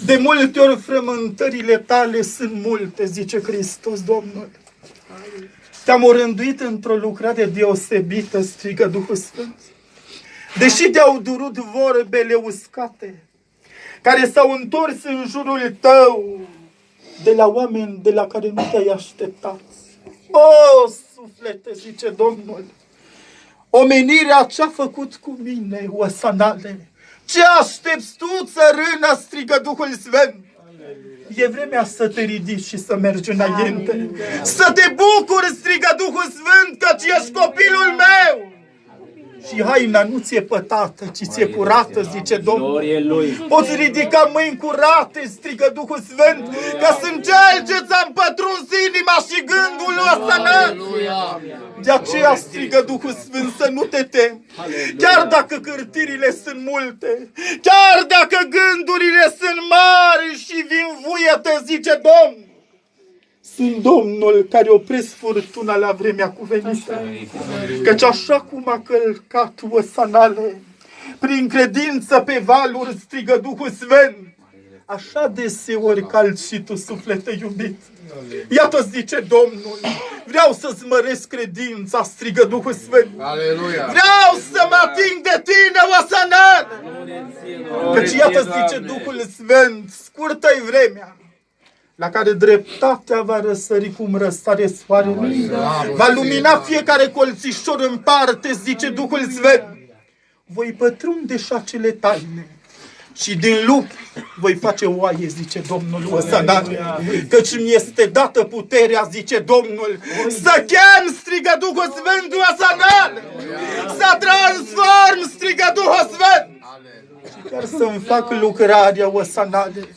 De multe ori frământările tale sunt multe, zice Hristos Domnul. Te-am orânduit într-o lucrare deosebită, strigă Duhul Sfânt. Deși te-au durut vorbele uscate, care s-au întors în jurul tău, de la oameni de la care nu te-ai așteptat. O, suflete, zice Domnul, omenirea ce-a făcut cu mine, osanale, ce aștepți tu, țărână, strigă Duhul Sfânt. E vremea să te ridici și să mergi înainte. Să te bucuri, strigă Duhul Sfânt, căci ești copilul meu. Și haina nu ți-e pătată, ci ți-e curată, zice Domnul. Poți ridica mâini curate, strigă Duhul Sfânt, că sunt cel ce ți-am pătruns inima și gândul ăsta. De aceea strigă Duhul Sfânt să nu te temi. Chiar dacă cârtirile sunt multe, chiar dacă gândurile sunt mari și vin vuiete, zice Domnul. Sunt Domnul care opresc furtuna la vremea cuvenită. Căci așa cum a călcat osanale prin credință pe valuri, strigă Duhul Sfânt, așa deseori calci și tu, suflete iubit. Iată, zice Domnul, vreau să-ți măresc credința, strigă Duhul Sfânt. Aleluia. Vreau să mă ating de tine, osanale. Căci iată, zice Duhul Sfânt, scurtă-i vremea la care dreptatea va răsări cum răsare soarele. Va lumina fiecare colțișor în parte, zice Duhul Sfânt. Voi pătrunde și acele taine și din lupi voi face oaie, zice Domnul osanale. Căci mi este dată puterea, zice Domnul, să chem, strigă Duhul Sfânt, osanale. Să transform, strigă Duhul Sfânt. Și chiar să-mi fac lucrarea, osanale.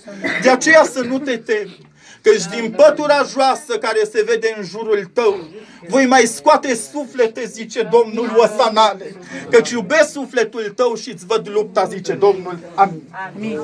De aceea să nu te temi, căci din pătura joasă care se vede în jurul tău, voi mai scoate suflete, zice Domnul osanale, căci iubesc sufletul tău și îți văd lupta, zice Domnul. Amin. Amin.